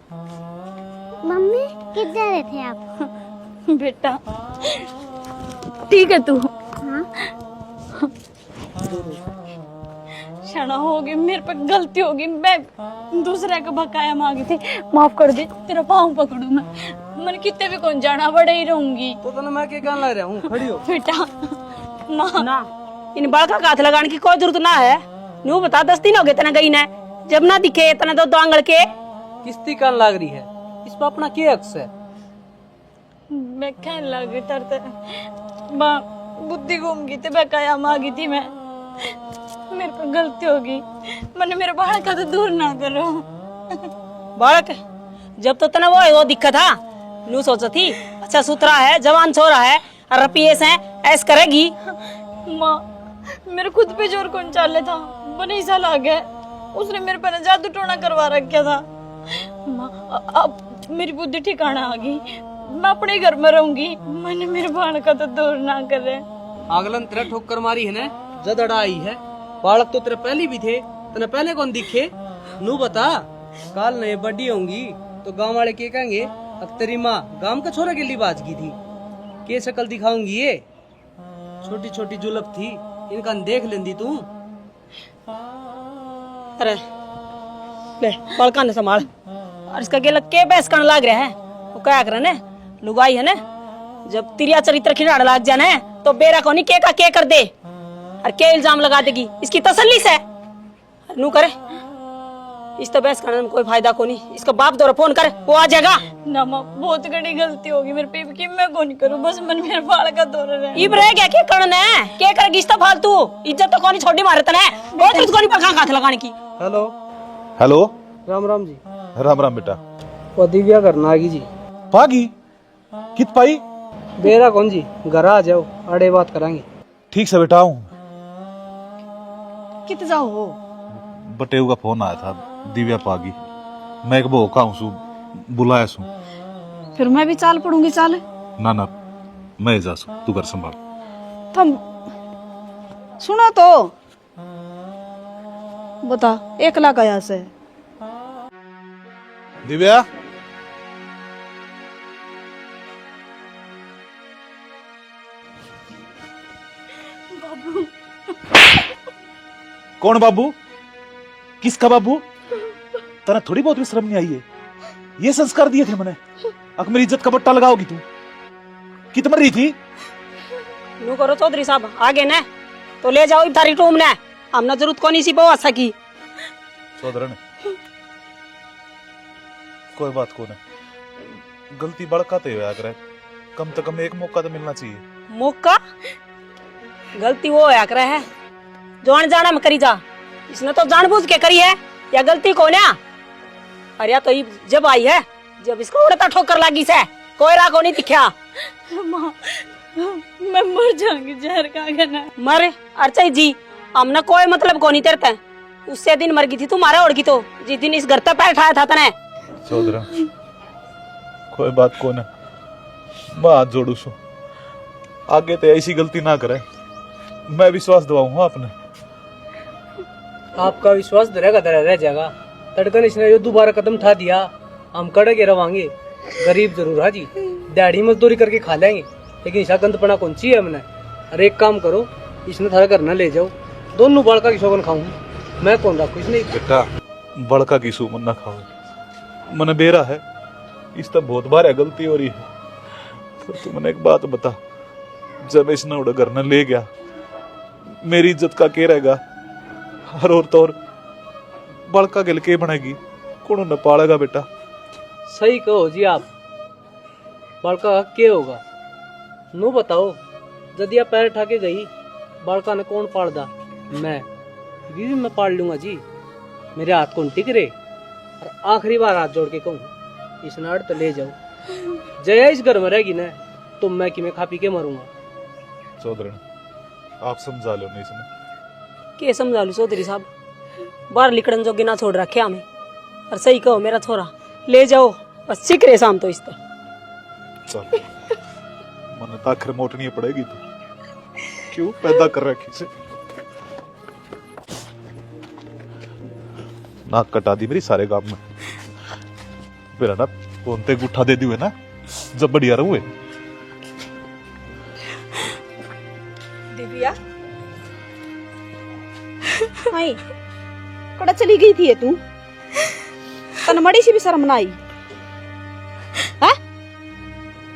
Mummy किधर थे आप? बेटा ठीक है तू? हाँ क्षणा होगी, मेरे पे गलती होगी, मैं दूसरे का बकाया मांगी थी, माफ कर दे। तेरा पाँव पकड़ू मैं कितने भी कौन जाना बड़े ही रहूंगी। तो मैं क्या कहना रहा हूँ, खड़ी हो बेटा ना इन बड़का का हाथ लगाने की कोई जरूरत ना है। नू बता 10 दिन हो गए तना गई ना, जब ना दिखे तना दो आंगल के किस्ती कान लाग रही है, इस पर अपना क्या हक है? मैं कहने लगी तरते बुद्धि घूम गई थी, बकाया मांगी थी मैं, मेरे पे गलती होगी, मैंने मेरे बाल का तो दूर ना करो। बालक जब तो तना वो दिक्कत था, नू सोचा थी अच्छा सुथरा है, जवान छोरा है, और रपीस है, ऐस करेगी। माँ मेरे खुद पे जोर कौन चाले था, बनी साल आ गए, उसने मेरे पर जादू टोना करवा रखा था। माँ अब मेरी बुद्धि ठिकाना आ गई, मैं अपने घर में रहूंगी, मैंने मेरे बाल का तो दूर ना करे। अगलन तेरा ठोकर मारी है ना, जद अड़ा आई है। बालक तो तेरे पहले भी थे, तेने पहले कौन दिखे? नू बता, काल नए बड़ी होंगी तो गांव वाले क्या कहेंगे? अब तेरी माँ गांव का छोरा के लिए बाज की थी, के शक्ल दिखाऊंगी ये? छोटी छोटी जुलफ थी, इनका देख लेंदी तू। अरे ले बालका ने संभाल, और इसका गेला के बहस करने लग रहा है, वो क्या कर ने लुगाई है ना, जब तिरिया चरित्र खिलाड़ लग जाना तो बेरा को नहीं के का के कर दे, और के इल्जाम लगा देगी, इसकी तसल्ली से नू करे। इस तो बहस करने में कोई फायदा को नहीं, इसका बाप दौरा फोन कर, वो आ जाएगा ना माँ बहुत बड़ी गलती होगी मेरे पे की, मैं कौन करूँ, बस मन मेरे बाल का दौरा रहे। इब रह गया के करना है, के करेगी इस तो फालतू इज्जत तो कोनी छोड़ी मारत है, बहुत कुछ कोनी पका हाथ लगाने की। Hello hello, Ram Ram ji. राम राम बेटा। वो दिव्या करना आगी जी। पागी कित पाई? बेरा कौन जी, घर आ जाओ, अड़े बात करांगे। ठीक से बेटा हूँ। कित जाओ हो? बटेऊ का फोन आया था, दिव्या पागी, मैं एक भोका हूँ सु बुलाया सु। फिर मैं भी चाल पड़ूंगी। चाल ना ना मैं जा सु, तू घर संभाल। तुम सुनो तो बता, 1 लाख आया से दिव्या कौन बाबू? किसका बाबू? तना थोड़ी बहुत भी शर्म नहीं आई है? ये संस्कार दिए थे मैंने, अब मेरी इज्जत का बट्टा लगाओगी तू? कित मर रही थी? नू करो चौधरी साहब, आगे न तो ले जाओ थारी रूम ने, हमने जरूरत कोनी सी बवासा की। सोदरन कोई बात को नहीं, गलती बड़काते हुए आकर कम से कम एक मौका तो मिलना चाहिए। मौका? गलती वो होया करे है जो अनजाना में करी जा, इसने तो जानबूझ के करी है, या गलती कौन है? अरे या तो जब आई है, जब इसको उड़ता ठोकर लगी से, कोई राह को नहीं दिखा। माँ मैं मर जाऊंगी, जहर खा के ना। मरे अर्चई जी, हमने कोई मतलब को नहीं तेरते, उससे दिन मर गई थी तुम्हारे ओढ़ की, तो जिस दिन इस घर तक पैर उठाया था तने। सोदरा कोई बात को ना, मैं हाथ जोड़ू सु, आगे तो ऐसी गलती ना करे, मैं विश्वास दिवाऊंगा आपने। आपका विश्वास धरेगा धरा रह जाएगा। तड़कन इसने जो दोबारा कदम उठा दिया, हम कड़के रवांगे। गरीब जरूर है जी, दिहाड़ी मजदूरी करके खा लेंगे, लेकिन ऐसा गंदपना कौन सी है हमने। अरे एक काम करो, इसने थारा घर न ले जाओ, दोनों बालका की शौकन खाऊं, मैं कौन रखू इसने। बेटा बड़का की सुमन ना खाओ, मन बेरा है, इस तब बहुत बार गलती हो रही है, पर तू मैंने एक बात बता, जब इसने उड़ा घर न ले गया, मेरी इज्जत का के रहेगा? हर और तो और बड़का गिल के बनेगी, कौन न पालेगा बेटा? सही कहो जी आप, बालका का क्या होगा? नो बताओ, यदि आप पैर उठा के गई, बालका ने कौन पाल दा? मैं पाल लूंगा जी, मेरे हाथ कौन टिक रहे। और आखिरी बार हाथ जोड़ के कहूँ, इस नाड़ तो ले जाओ, जया इस घर में रहेगी ना, तो मैं कि मैं खा पी के मरूंगा। चौधरी आप समझा लो नहीं इसने। के समझा लू चौधरी साहब, बाहर लिकड़न जोगे ना छोड़ रखे हमें, और सही कहो मेरा छोरा, ले जाओ बस सिकरे शाम तो इस तो। चल मन आखिर मोटनी पड़ेगी, तो क्यों पैदा कर रखी से? नाक कटा दी मेरी सारे गांव में, मेरा ना फोन ते गुठा दे दियो है ना जब बढ़िया रहुए। दिव्या हाय कड़ा चली गई थी ये तू तन मड़ी सी भी शर्म ना आई है?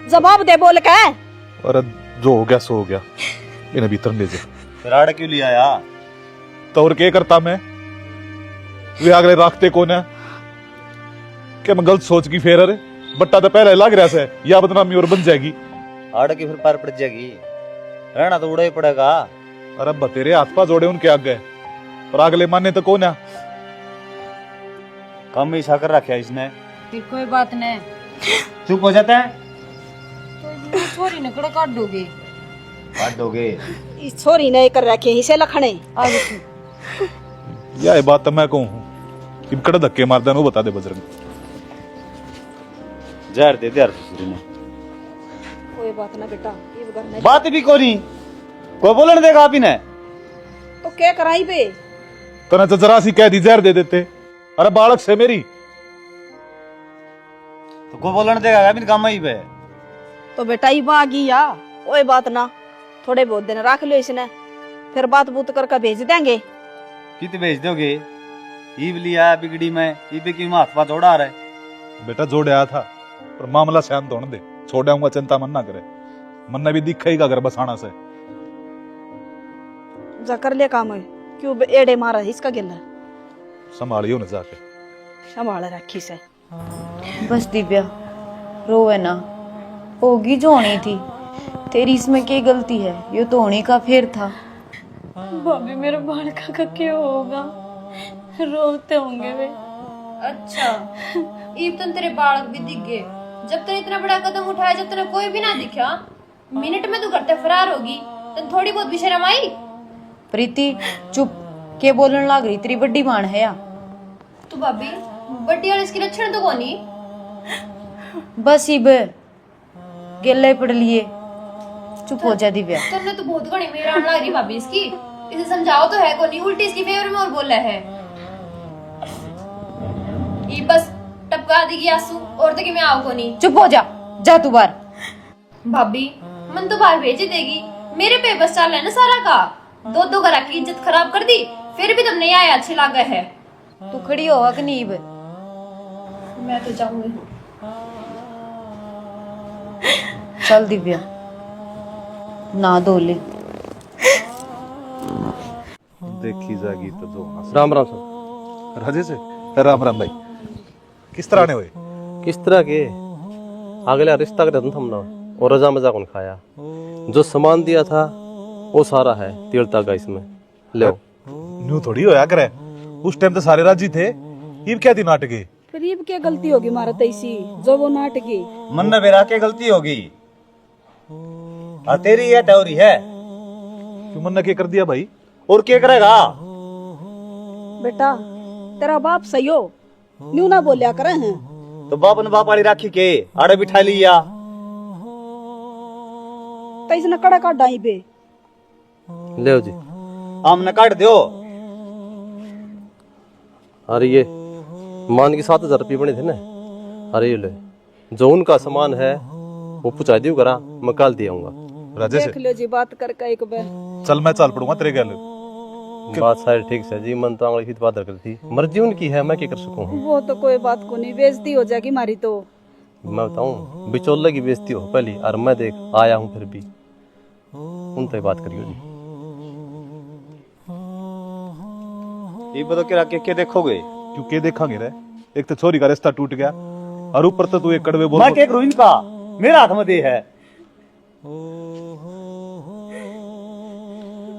जवाब दे बोल के। अरे जो हो गया सो हो गया, इन्हें भीतर ले जा। फिर आड़ क्यों लिया आया? तो और क्या करता मैं, वे अगले राखते कौन है कि मैं गलत सोच की फेर। अरे बट्टा तो पहले लग रहा से या बदनामी और बन जाएगी। आड़ की फिर पार पड़ जाएगी, रहना तो उड़ा ही पड़ेगा। अरे बतेरे हाथ पा जोड़े उनके आगे और अगले माने तो कौन है। कम ही साकर रखा इसने। फिर कोई बात नहीं, चुप हो जाता है। तो छोरी ने कड़ा काट दोगे। काट दोगे? इस छोरी ने कर रखे इसे लखने आगे या ये बात तो मैं कहूँ कि कड़े धक्के मारता है वो बता दे बजरंग। जहर दे दिया दूसरी ने। कोई बात ना बेटा, ये घर में बात भी कोनी कोई बोलने देगा आप ही ने। तो क्या कराई बे? तना तो जरा सी कह दी जहर दे देते। अरे बालक से मेरी तो कोई बोलने देगा आप ही काम ही पे। तो बेटा ही बागी या कोई बात ना, थोड़े बहुत दिन रख लो इसने, फिर बात बूत करके भेज देंगे। कित भेज दोगे? ईब लिया बिगड़ी में, ईब की हाथ पा जोड़ा रहा है। बेटा जोड़ आया था पर मामला शांत होने दे, छोड़ आऊंगा चिंता मन ना करे। मन ने भी दिखेगा घर बसाना से। जा कर ले काम है, क्यों एड़े मारा इसका गिला संभालियो न जाके। संभाल रखी से। बस दिव्या रोवे ना, होगी जो होनी थी। तेरी इसमें क्या गलती है, ये तो होने का फेर था। भाभी मेरे बालका का क्या होगा, रोते होंगे वे। अच्छा ईब तन तेरे बालक भी दिख गए। जब तने इतना बड़ा कदम उठाया, जब तने कोई भी ना दिखा, मिनट में तू घर से फरार होगी। तन थोड़ी बहुत भी शर्म आई? प्रीति चुप, के बोलने लग रही, तेरी बड्डी बाण है या? तू भाभी बड्डी वाले इसके लक्षण तो कोनी। बस इब गेले पड़ लिए, चुप हो जा दिव्या। तन्ने तो बहुत घनी मेरा लग रही भाभी इसकी। इसे समझाओ तो है कोनी, उल्टी इसकी फेवर में और बोला है। ये बस टपका देगी आंसू और तो कि मैं आओ कोनी। चुप हो जा, जा तू बाहर। भाभी मन तो बाहर भेज देगी, मेरे पे बस चाल है ना सारा का। दो घर की इज्जत खराब कर दी, फिर भी तुमने आया अच्छे लागा है। तू खड़ी हो कि नहीं? मैं तो जाऊंगी। चल दिव्या ना धो ले। देखी जाएगी तो जो राम राम सर। राजे से राम राम भाई। किस तरह ने हुए? किस तरह के अगला रिश्ता का धन थमना और रजा मजा कौन खाया। जो सामान दिया था वो सारा है तेल तागा इसमें ले। न्यू थोड़ी होया करे, उस टाइम तो सारे राजी थे। ये क्या थी नाटके? फिर ये क्या गलती होगी मारा तैसी जो वो नाटकी। मन ने बेरा के गलती होगी और तेरी ये टोरी है। क्यों मन ने क्या कर दिया भाई? और क्या करेगा? बेटा तेरा बाप सही हो, न्यू ना बोलिया करे हैं। तो बाप ने बाप वाली राखी के आड़े बिठा लिया। तो इसने कड़ा काट डाई बे। ले जी। आमने काट दो। अरे ये मान की 7,000 रुपये बने थे ना। अरे ये ले, जो उनका सामान है वो पूछा दियो करा, मैं कल दे आऊंगा। राजे देख से लो जी बात करके एक बार। चल मैं चल पड़ूंगा तेरे गल। बात सारी ठीक से जी, मन तो आंगली बात कर थी, मर्जी उनकी है, मैं क्या कर सकूं। वो तो कोई बात को नहीं, बेइज्जती हो जाएगी मारी तो। मैं बताऊं बिचौले की बेइज्जती हो पहली, और मैं देख आया हूं फिर भी उनसे बात करियो जी। ये बताओ क्या देखोगे? क्यों के देखांगे रे? एक तो छोरी का रिश्ता टूट गया और ऊपर तो तू एक कड़वे बोल। मैं क्या करूं इनका? मेरा हाथ में दे है।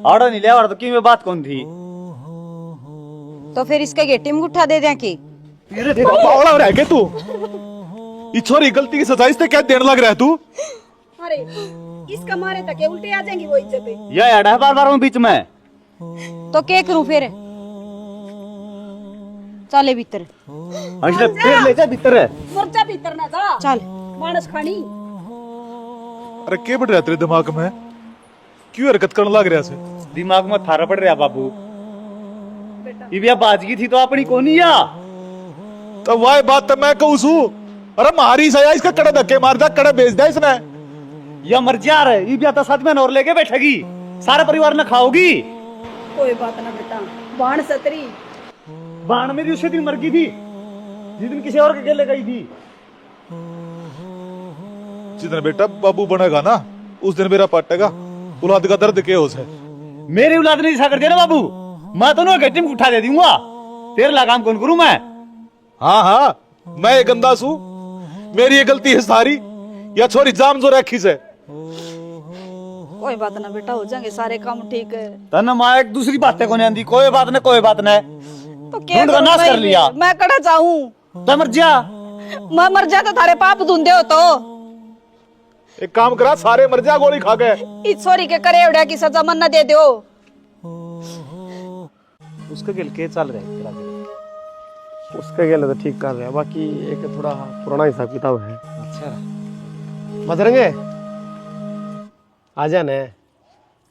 आड़ा नहीं लिया तो की में बात कौन थी? तो फिर इसका गेटी में गुठा दे दें की? पावड़ा रह के तू ये छोरी गलती की सजा इससे क्या देने लग रहा है तू? अरे इसका मारे तक उल्टे आ जाएंगी वो इज्जत। यह अड़ा बार बीच में। तो क्या करूं फिर? चले भीतर। फिर ले जा भीतर है। मोर्चा भीतर ना जा। चल मानस खानी। अरे के बढ़ रहा तेरे दिमाग में? क्यों हरकत करने लग रहा है? दिमाग में थारा पड़ रहा बाबू। ये बाजगी थी तो अपनी कोनी या? तो वह बात तो मैं कहूँ सू अरे मारी सया इसका कड़े धक्के मार दिया, कड़े बेच दिया इसने। या मर जा रहे ये भी आता साथ में और लेके बैठेगी, सारे परिवार ने खाओगी। कोई बात ना बेटा, बाण सतरी बाण मेरी उसी दिन मर गई थी जिस दिन किसी और के गले गई थी। जिस दिन बेटा बाबू बनेगा ना उस दिन मेरा पटेगा औलाद का दर्द के होश है। मेरी औलाद ने ऐसा कर दिया ना बाबू, मैं तो ना गट्टी में उठा दे दूंगा, तेरे लगाम कौन करूं मैं। हाँ हाँ मैं एक अंदाज हूं, मेरी ये गलती है सारी, या छोरी जाम जो रखी से। कोई बात ना बेटा, हो जाएंगे सारे काम ठीक है। तन मां एक दूसरी बातें को नहीं आंदी, कोई बात न कोई बात न। तो क्या ढूंढ का नाश कर लिया। मैं कड़ा जाऊं, तो मर जा। मैं मर जा तो थारे पाप धुंधे हो तो। एक काम करा, सारे मर जा गोली खा के। इस छोरी के करे उड़ा की सजा मन न दे दो। उसके गिल के चल रहे तेरा दिल। उसका गेला तो ठीक कर रहा है, बाकी एक थोड़ा पुराना हिसाब किताब है। अच्छा मधुरंगे आ जाना है,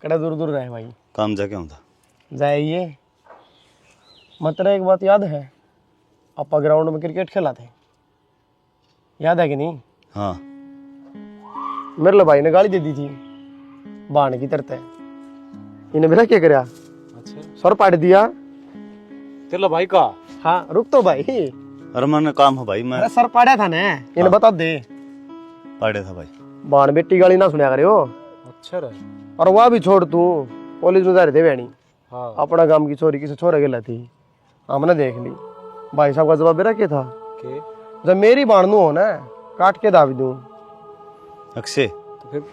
कड़ा दूर दूर रहे भाई। काम जाके आऊंगा जाइए। मतलब एक बात याद है, अपा ग्राउंड में क्रिकेट खेला थे, याद है कि नहीं? हाँ मेरे लो भाई ने गाली दे दी थी बाण की तरते, इन्हें मेरा क्या कराया, सर पाट दिया। तेरा भाई का? हाँ रुक तो भाई, अरे मन काम है भाई, मैं अरे सर पाड़ा था ना, इन्हें बता दे। पढ़े था भाई। बाण बेटी गाली ना सुनया करे हो। अच्छा रहे। और वह भी छोड़, तू पुलिस में जा रहे थे बहनी, हाँ अपना गांव की चोरी किसी छोरे के थी, हमने देख ली। भाई साहब का जवाब मेरा क्या था, के? जब मेरी बाणनू हो ना काट के दाबी दूं। अक्षय तो फिर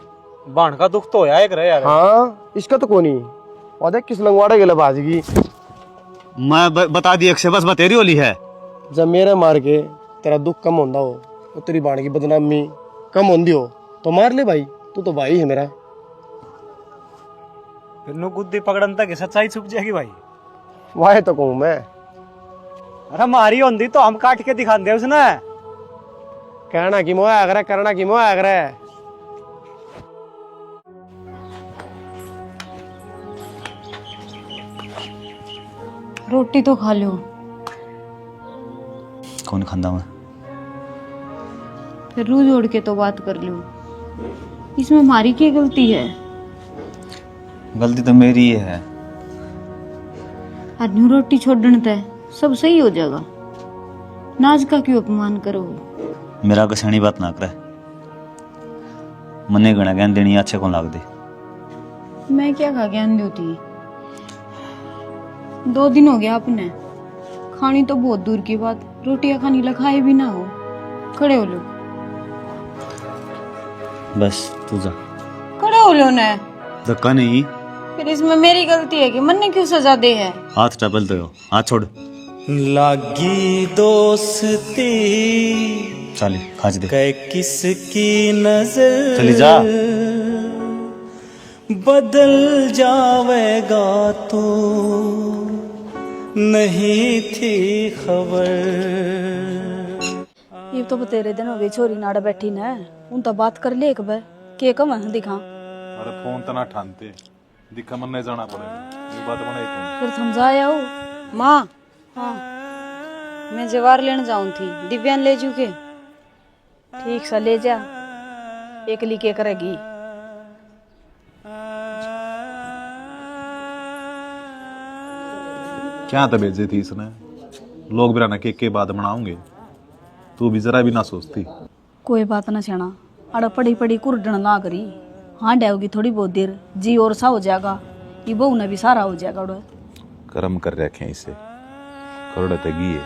बाण का दुख तो होया एक रहे यार। हाँ इसका तो कोनी, और देख किस लंगवाड़े गेला बाजगी। मैं बता दी अक्षय, बस बतेरी होली है। जब मेरे मार के तेरा दुख कम होंदा हो, तो तेरी बाण की बदनामी कम होंदी हो, तो मार ले भाई, तू तो भाई है मेरा। फिर नु गुद्दी पकड़न तक सच्चाई छुप जाएगी भाई। वाहे तो कहूँ मैं, अरे मारी होंदी तो हम काट के दिखा दे उसने। कहना की मोह आगरा, करना की मोह आगरा। रोटी तो खा लो। कौन खांदा मैं? फिर रू जोड़ के तो बात कर लो, इसमें हमारी क्या गलती है? गलती तो मेरी ही है। आदमी रोटी छोड़ने तय सब सही हो जाएगा, नाज का क्यों अपमान करो? मेरा कसानी बात ना करे, मने गणा ज्ञान देनी अच्छे कौन लाग दे। मैं क्या खा ज्ञान देती, 2 दिन हो गया आपने खानी तो बहुत दूर की बात, रोटियां खानी लखाए भी ना हो। खड़े हो लो, बस तू जा। खड़े हो लो ना। धक्का नहीं। फिर इसमें मेरी गलती है कि मन ने क्यों सजा दे है? हाथ टपल तो हो, हाथ छोड़। लागी दोस्ती चली खाज दे। कै किसकी नजर चली जा। बदल जावेगा तो नहीं थी खबर। ये तो तेरे दिन हो गए छोरी नाड़ बैठी न, उन तो बात कर ले एक बार, के कम है दिखा। अरे फोन तो ना ठानते, दिखा मन नहीं जाना पड़ेगा, ये बात बनाई कौन? फिर समझाया हो माँ। हाँ मैं जवार लेने जाऊं थी, दिव्यान ले जू के। ठीक सा ले जा, एकली के करेगी। क्या तो भेजे थी इसने, लोग भी रहना के बाद बनाऊंगे, तू भी जरा भी ना सोचती। कोई बात ना छेना, अड़ पड़ी पड़ी कुरडन ना करी। हाँ डेवगी थोड़ी बहुत देर, जी और सा हो जाएगा, ये बहू ने भी सारा हो जाएगा। उड़े कर्म कर रखे इसे, करोड़ तगी है।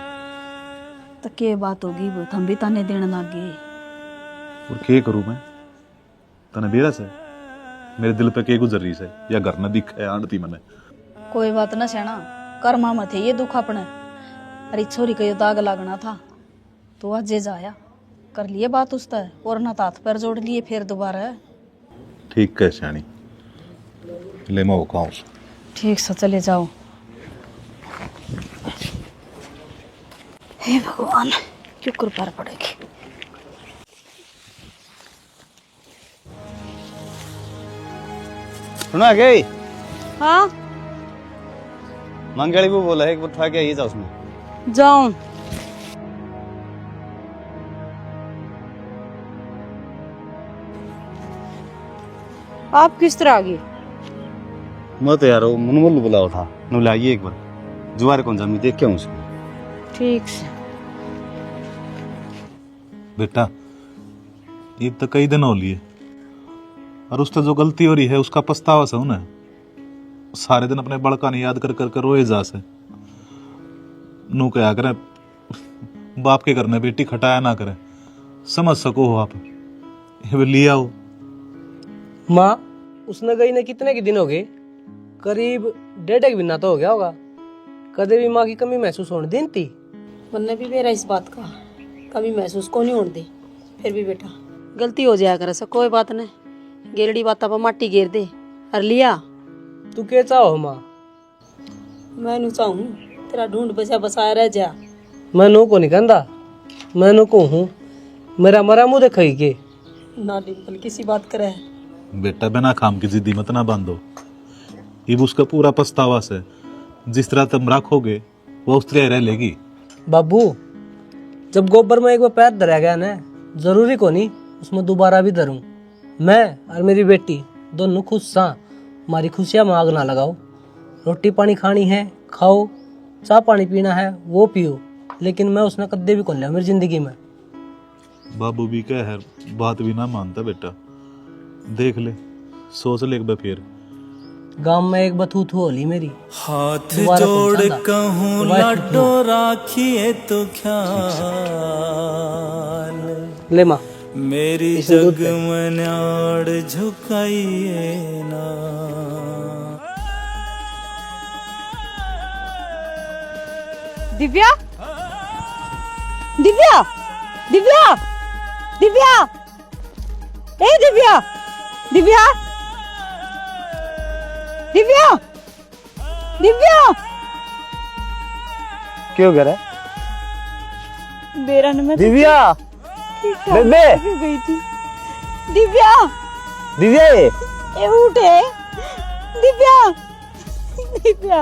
तो के बात होगी, वो हम भी ताने देने लगे। और के करूं मैं, तने बेरा से मेरे दिल पे के गुजर रही से, या घर न दिखे आंटी मने। कोई बात ना छेना, कर्मा मत है ये दुख अपने। अरे छोरी का ये दाग लगना था तो आज जे जाया कर लिए बात उससे, और ना हाथ पैर जोड़ लिए फिर दोबारा। ठीक है शानी, ले मैं खाऊं। ठीक से चले जाओ। हे भगवान क्यों कृपा पड़ेगी। सुना गई? हाँ मंगली वो बोला है, एक उठा के आई जा उसमें। जाऊं। आप किस तरह आ गए? मैं तो यार वो मुनमुल बुलाओ था, नु लाइए एक बार जुआर कौन जामी देख के आऊं उसको। ठीक से। बेटा ईद तो कई दिन हो लिए और उसका जो गलती हो रही है उसका पछतावा से ना सारे दिन अपने बड़का ने याद कर कर कर रोए जा से नू क्या करे बाप के करने बेटी खटाया ना करे समझ सको हो आप ये ले आओ। माँ उसने गई ने कितने के दिन हो गए? करीब 1.5 महीना तो हो गया होगा। कदे भी माँ की कमी महसूस होने देन थी? वरना भी मेरा इस बात का कभी महसूस को नहीं होने दे। फिर भी बेटा गलती हो जाया करे, कोई बात नहीं, गेरड़ी बात पर माटी घेर दे। और लिया तू क्या चाहो माँ? मैं नु चाहूँ तेरा ढूंढ बचा बसाया रह जा। मैं नो को नहीं कहता, मैं नो को हूँ, मेरा मरा मुँह देखा ही के ना डिम्पल किसी बात करे है। बेटा बिना काम की जिद्दी मत ना बांधो, ये उसका पूरा पछतावा से जिस तरह तुम रखोगे वो उस तरह रह लेगी। बाबू जब गोबर में एक बार पैर धरा गया ना, जरूरी को नहीं उसमें दोबारा भी धरूं। मैं और मेरी बेटी दोनों खुश सा, हमारी खुशियाँ में आग ना लगाओ। रोटी पानी खानी है खाओ, चाय पानी पीना है वो पियो, लेकिन मैं उसने कद्दे भी कौन लिया मेरी जिंदगी में। बाबू भी कह है बात भी ना मानता बेटा, देख ले सोच ले एक बार फिर। गांव में एक बथूथ होली मेरी, हाथ दोबारा जोड़ पहुंचा था। कहूँ लाडो राखिए तो ख्याल, ले माँ मेरी इसमें दूध जग में न्याड़ झुकाइए ना। दिव्या दिव्या दिव्या दिव्या ए दिव्या दिव्या दिव्या दिव्या क्यों हो गया? बेरा ने मैं दिव्या बेबे गई थी। दिव्या दिव्या ये उठे। दिव्या दिव्या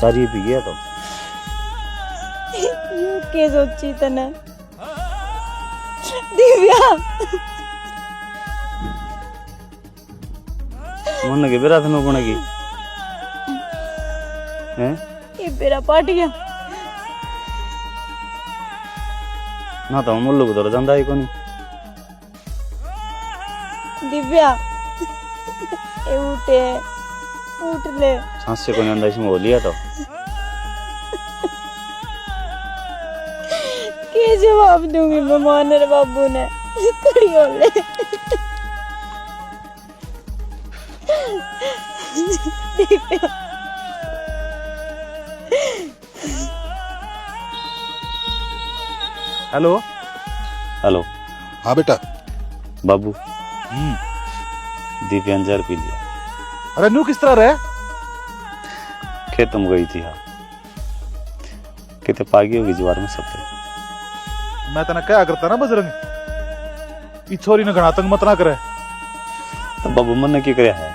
सारी पी गया तो यू के सोची तने? दिव्या मन के बेरा थनो कोण की हैं ये बेरा पाट गया। ना तो मुल्लू को तो जांदा ही कोनी। दिव्या ये उठे उठ ले। सांस से कोनी अंदा इसमें हो लिया तो के जवाब दूंगी मैं मानर बाबू ने खड़ी हो ले। दिव्या हेलो हेलो हाँ बेटा। बाबू दिव्यांजर पी लिया। अरे नू किस तरह रहे? खेत में गई थी हाँ, कितने पागी होगी ज्वार में सबसे। मैं तना क्या करता ना बजरंग, ई छोरी ने घना तंग मत ना करे। तो बाबू मन ने क्या कराया है?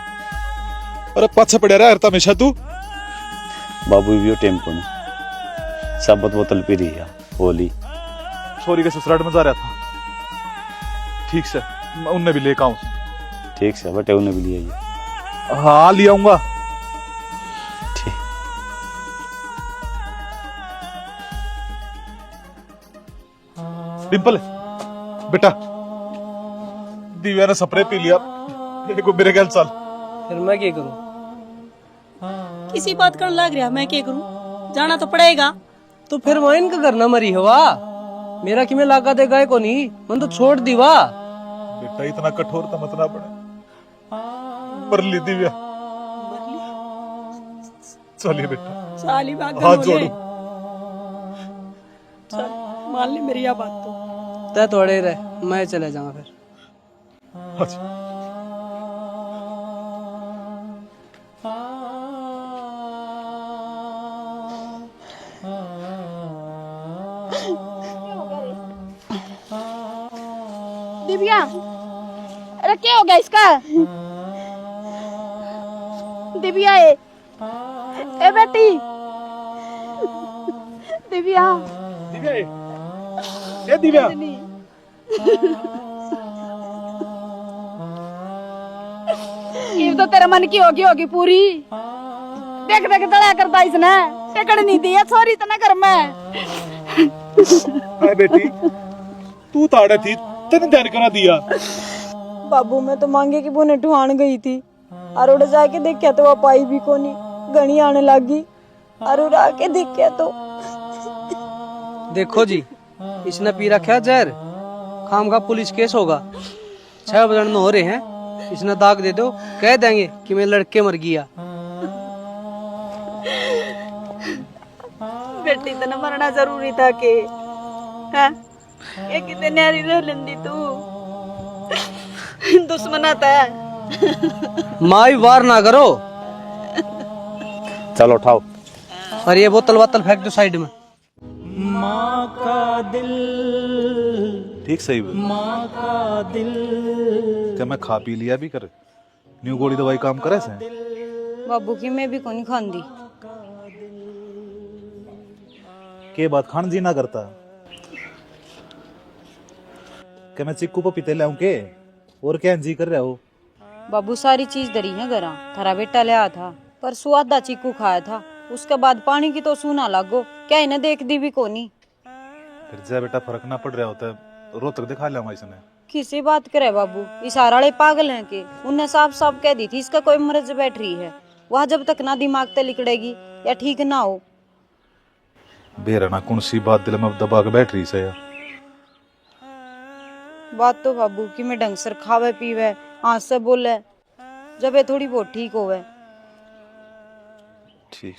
अरे पाछे पड़े रहा हरता हमेशा तू। बाबू भी टेम्पो में शरबत बोतल पी रही है होली। छोरी के ससुराल में जा रहा था। ठीक से मैं उन्हें भी लेकर आऊं। ठीक से बटे उन्हें भी लिया। हाँ ले आऊंगा। ठीक डिम्पल बेटा दिव्या ने स्प्रे पी लिया, मेरे ख्याल साल। फिर मैं क्या करूँ? किसी बात करने लग रहा, मैं क्या करूँ? जाना तो पड़ेगा। तो फिर वहाँ इनका करना मरी हवा, मेरा कि मैं लागा दे गए को नहीं, मन तो छोड़ दी वाह। बेटा इतना कठोर तो मत ना पड़े। मर ली दिव्या। चलिए बेटा साली बात हाथ जोड़ो। मान ले मेरी यह बात तो। तय थोड़े रहे, मैं चले जाऊंगा फिर। अच्छा दिव्या अरे क्या हो गया इसका? दिव्या ए बेटी दिव्या दिव्या ये दिव्या तो तेरे मन की होगी पूरी। देख देख दड़ा करता इसने, टेकड़ नहीं दिया सॉरी इतना कर मैं। अरे बेटी तू ताड़े थी, तेने ध्यान करा दिया। बाबू मैं तो मांगे की बोने ठुआन गई थी और उड़ जाके देखा तो वो पाई भी कोनी, घनी आने लगी और उड़ आके देखा तो देखो जी, इसने पी रखा जहर, खाम का पुलिस केस होगा। 6 बजन हो रहे हैं, इसने दाग दे दो, कह देंगे कि मैं लड़के मर गया। बेटी तना मरना जरूरी था के हैं? ये कितने न्यारी रह लेंदी तू, दुश्मन आता है। माई वार ना करो। चलो उठाओ। और ये बोतल वातल फेंक दो साइड में। माँ का दिल, ठीक सही माँ का दिल, क्या मैं खा पी लिया भी कर, न्यू गोली दवाई काम करे से? बाबू की मैं भी कोनी खांदी। के बात खान जी ना करता, क्या मैं चिक्कू को पीते लाऊं के, और क्या जी कर रहे हो? बाबू सारी चीज दरी है घरा, थारा बेटा ले आया था पर सुआदा चीकू खाया था, उसके बाद पानी की तो सूना लागो, क्या इन्हें देख दी भी कोनी। फिर जा बेटा फर्क ना पड़ रहा होता है, रोज तक दिखा लिया इसने। किसी बात करे बाबू, इस हाराले पागल हैं के, उनने साफ साफ कह दी थी इसका कोई मर्ज बैठ रही है, वह जब तक ना दिमाग ते लिकड़ेगी या ठीक ना हो। बेरना कौन सी बात दिल में दबा के बैठ रही से यार। बात तो बाबू की मैं ढंग से खावे पीवे, हाथ से बोले, जब ये थोड़ी बहुत ठीक होवे। ठीक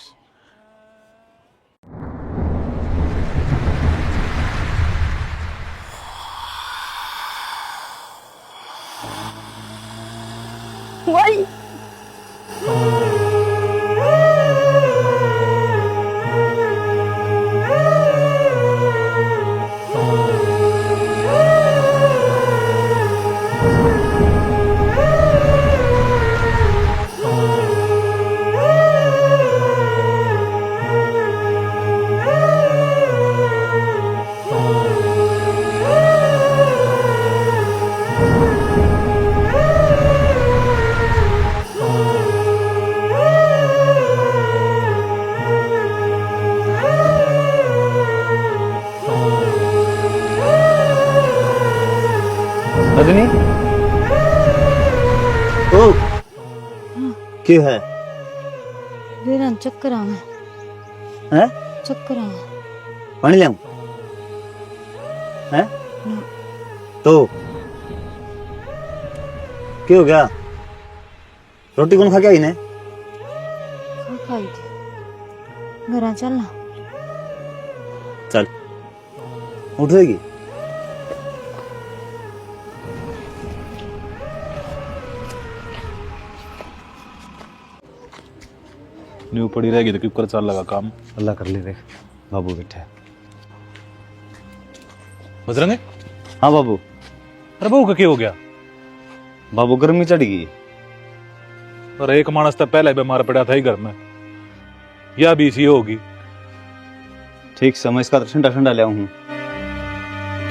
वही रजनी ओ क्यों है? बेरन चक्कर आवे हैं? चक्कर आवे। पानी लाऊं? हैं? तो क्यों हो गया? रोटी कौन खा के आई ने? खाई थी, घरा चलना। चल उठेगी। न्यू पड़ी रहेगी तो क्यों कर चल लगा काम। अल्लाह कर ले, देख बाबू बैठे। बजरंगे? हाँ बाबू। अरे बहू का क्या हो गया? बाबू गर्मी चढ़ गई। और एक मानस तो पहले बीमार पड़ा था ही घर में, या भी इसी होगी। ठीक समय इसका ठंडा ठंडा ले आऊं।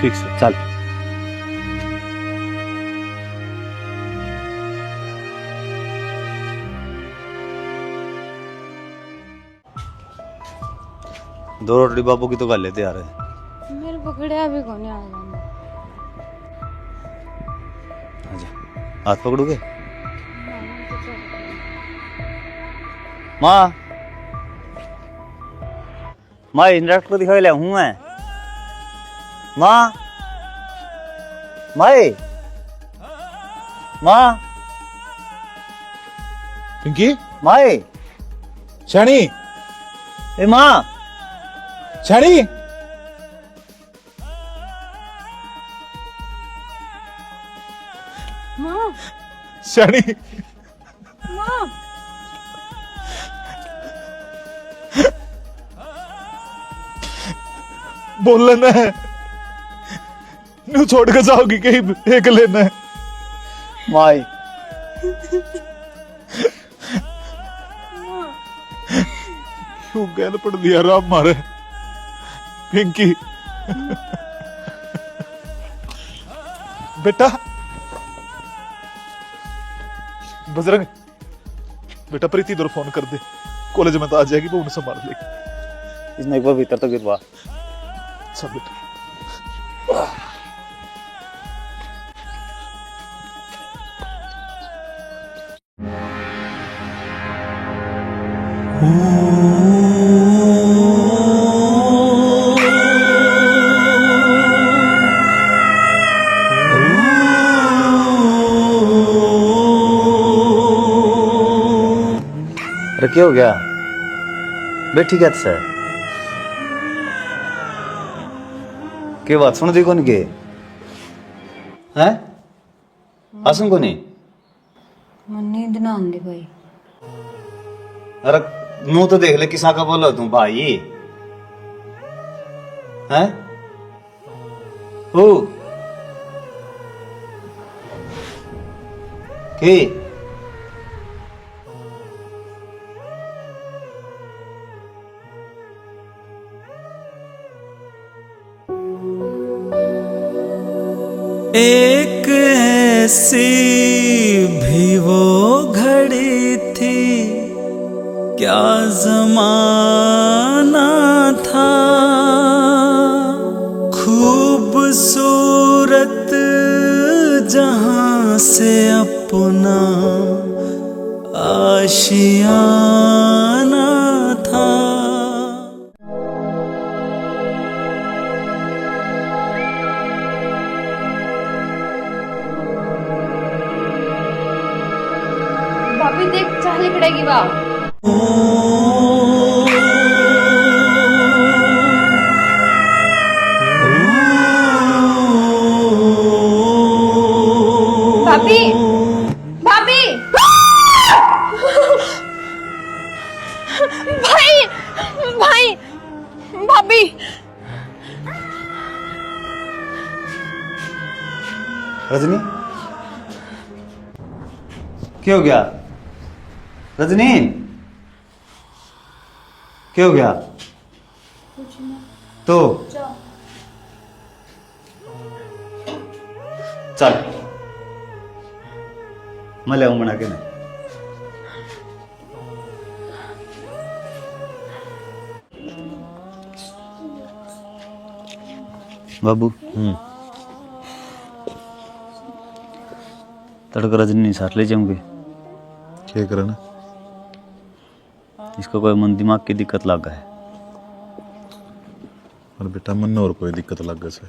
ठीक से चल। दो रोटी बाबू की तो गाले तैयार है। मेरे पकड़े भी कोने आ जाना। आजा, हाथ पकड़ोगे? माँ माँ इंडक्टर को दिखा ले हूँ मैं। माँ माँ माँ पिंकी, माँ शनी, ए माँ शनी, शनी, बोल लेना है, न्यू छोड़ के जाओगी कहीं एक लेना है। माँ क्यों गैल पड़ दिया राम मारे पिंकी। बेटा बजरंग बेटा प्रीति इधर फोन कर दे, कॉलेज में तो आ जाएगी, वो उन्हें संभाल लेगी। इसने एक बार भीतर तो गिरवा। सब बेटा अरे क्या हो गया? बैठी क्या सर? के बात सुन दी कौन के? हैं? आसुन को नहीं? नींद ना आंदी भाई। अरे मुंह तो देख ले, किसा का बोलो तू भाई? हैं? हो? के? एक ऐसी भी वो घड़ी थी, क्या जमाना था, खूबसूरत जहां से अपना आशियाना था। भाभी देख चाह निकलेगी वाह। भाभी भाभी भाई भाई भाभी रजनी क्या हो गया? रजनी क्या हो गया? तो चल मैं ले आऊं बना के ना। बाबू तड़का रजनी साथ ले जाऊंगे। क्या करना? इसको कोई मन दिमाग की दिक्कत लगा है। और बेटा मन और कोई दिक्कत लग गई से,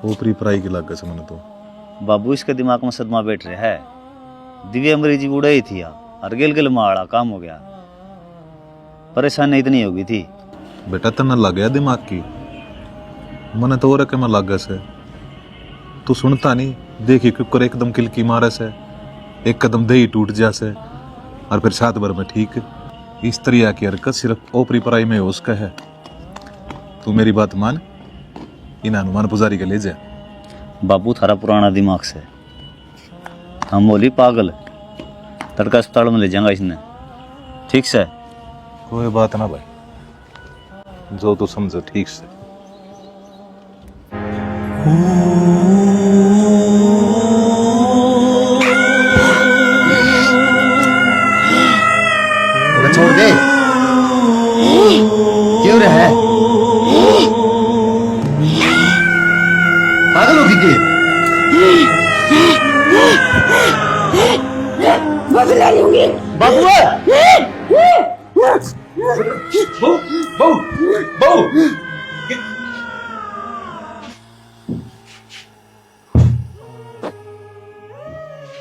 ऊपरी पराई की लग गई से मन तो। बाबू इसके दिमाग में सदमा बैठ रहा है। दिव्य अंग्रेजी उड़ाई थी और गेल गेल माड़ा काम हो गया। परेशानी इतनी हो गई थी। बेटा तना लग गया दिमाग की, मन तो और के में लग गए से। तू सुनता नहीं, देखी कुकर एकदम किलकी मारे से, एक कदम दही टूट जा से, और फिर सात भर में ठीक। इस तरह की हरकत सिर्फ ओपरी पराई में उसका है। तू मेरी बात मान, इन हनुमान पुजारी के ले जा। बाबू थारा पुराना दिमाग से हम बोली पागल, तड़का अस्पताल में ले जाएगा इसने, ठीक से? कोई बात ना भाई, जो तू समझे ठीक से। छोड़ दे, क्यों रहा? पागल होगी के? बाबू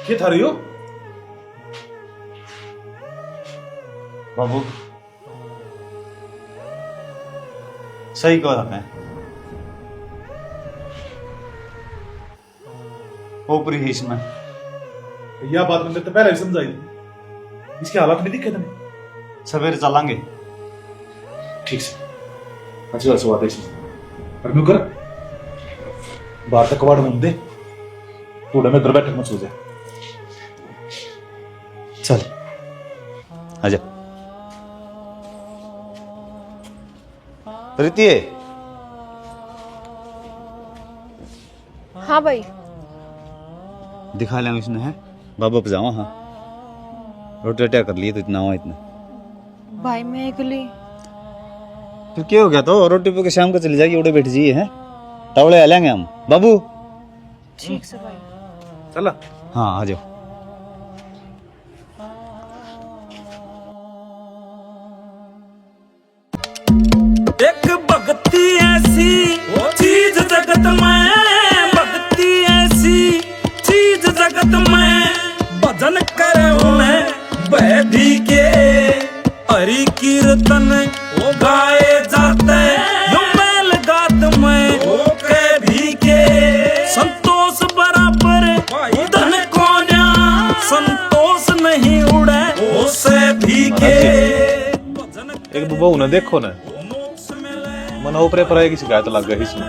क्या था रही हो? बाबू सही कहा मैं। ऊपरी है इसमें। यह बात मैंने तो पहले ही समझाई थी। इसके हालात में दिक्कत नहीं। सवेरे चलेंगे। ठीक से अच्छी बात से बात है। पर क्यों कर बाहर तक कबाड़ में दे, थोड़ा में घर बैठक मत सो जा। चल आजा। प्रीति हाँ भाई दिखा लेंगे इसने है। बाबा पे जाओ। हाँ रोटी रटिया कर लिए तो इतना हुआ इतना। भाई मैं अकेली फिर क्या हो गया तो रोटी पे के शाम को चली जाएगी उड़े बैठ जाइए हैं टावले आ लेंगे हम बाबू। ठीक से भाई। चला हाँ आ जाओ। एक भक्ति ऐसी चीज जगत में, भक्ति ऐसी चीज जगत में, भजन करे उन्हें बैधी के, हरि कीर्तन वो गाए जाते यो मेल गात में ओके भी के। संतोष बराबर धन को न्या, संतोष नहीं उड़े उससे भी के। एक बबू ने देखो ना मन ऊपरे पर की शिकायत लग गई इसमें।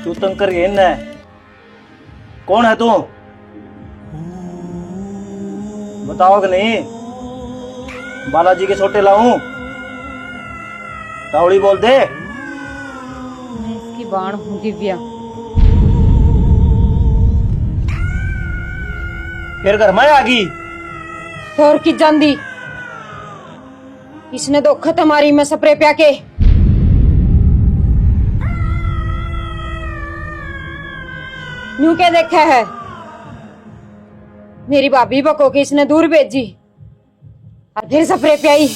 तू तंग कर ये न कौन है तू बताओ कि नहीं? बालाजी के छोटे लाऊं तावड़ी बोल दे। मैं इसकी बाण हूँ दिव्या। फिर घर में आ गई और की जानदी इसने तो खत्म मारी में स्प्रे प्या के। न्यू के देखा है मेरी भाभी बको के इसने दूर भेजी और फिर स्प्रे प्याई।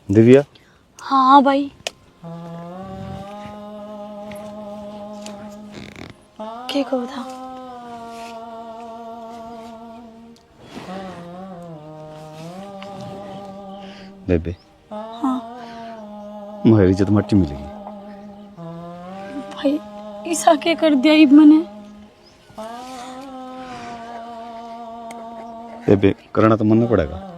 दिव्या हाँ भाई। क्या कहो था? बेबे हाँ हमारी इज्जत मट्टी मिलेगी। भाई ऐसा क्या कर दिया इब मैंने? बेबे करना तो मन पड़ेगा।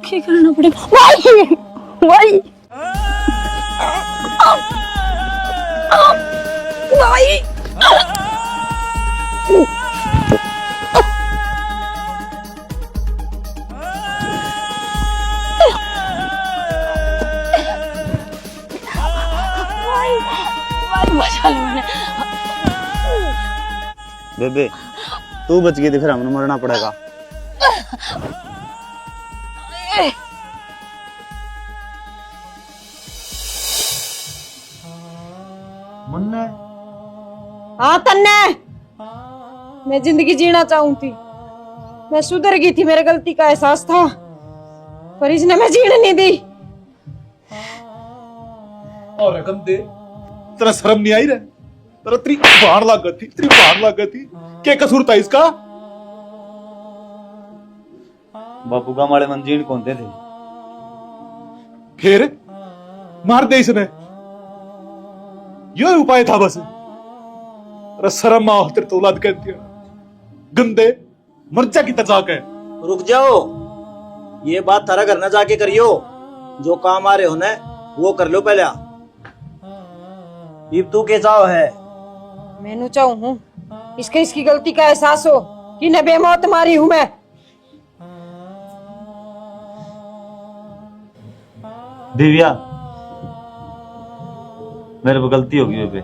क्या करना पड़ेगा? भाई भाई भाई बचा लो मैंने। बेबे तू बच गई तो फिर हमें मरना पड़ेगा। मुन्ना हाँ तन्ने मैं जिंदगी जीना चाहूं थी। मैं सुधर गई थी, मेरे गलती का एहसास था पर इसने मैं जीने नहीं दी। और गंदे तेरा शर्म नहीं आई रे? तेरा तेरी बाण लग गई थी, तेरी बाण लग गई थी। क्या कसूर था इसका? बापू का हमारे मन जीण कौन थे? फिर मार दे इसने, यो उपाय था बस। अरे शर्म आओ तेरे तो औलाद कहती है गंदे मर जा की तजाक है। रुक जाओ, ये बात थारा घर न जाके करियो। जो काम आ रहे हो न वो कर लो पहले। इब तू के जाओ है मैनू चाहूं हूं इसकी गलती का एहसास हो कि न बेमौत मारी हूं मैं। दिव्या मेरे को गलती होगी बेबे,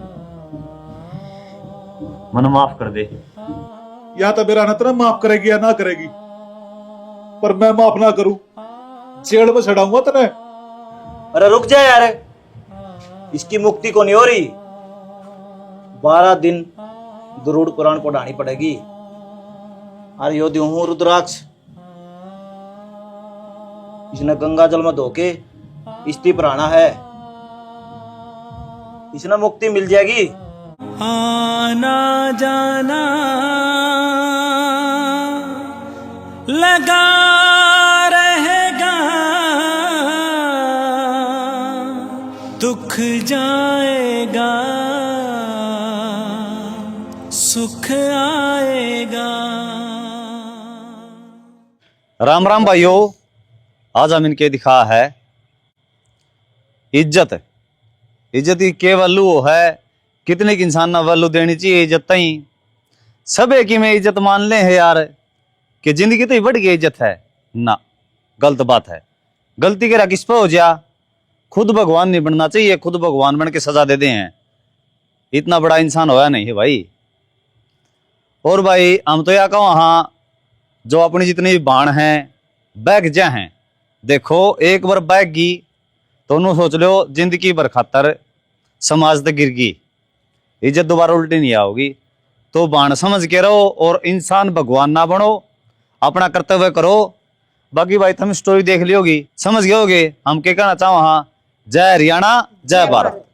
मन माफ कर दे। या तो मेरा नतना माफ करेगी या ना करेगी, पर मैं माफ ना करूं जेल में चढ़ाऊंगा तने। अरे रुक जा यार, इसकी मुक्ति को नहीं हो रही। 12 दिन दरूद कुरान पढ़ानी पड़ेगी। अरे यो द्यू हूँ रुद्राक्ष, इसने गंगा जल में धोके इस्ती प्राणा है, इसने मुक्ति मिल जाएगी। आना जाना लगा रहेगा, दुख जाएगा सुख आएगा। राम राम भाइयों, आज हम इनके दिखा है इज्जत। इज्जत की के वैल्यू है, कितने की इंसान ना वैल्यू देनी चाहिए इज्जत तई। सब एक ही में इज्जत मान ले है यार कि जिंदगी तो ही बढ़ गई इज्जत है ना, गलत बात है। गलती करा किस पे हो जा, खुद भगवान नहीं बनना चाहिए, खुद भगवान बन के सजा दे दे हैं। इतना बड़ा इंसान होया नहीं है भाई। और भाई हम तो या कहो हाँ, जो अपनी जितनी बाण हैं बैग जा हैं, देखो एक बार बैग गी तो उन्होंने सोच लो जिंदगी भर खातर समाज तक गिर गई, इज्जत दोबारा उल्टी नहीं आओगी। तो बाण समझ के रहो और इंसान भगवान ना बनो, अपना कर्तव्य करो। बाकी भाई तुम स्टोरी देख लियोगी, समझ गए होगे हम क्या कहना चाहो। हाँ, जय हरियाणा जय भारत।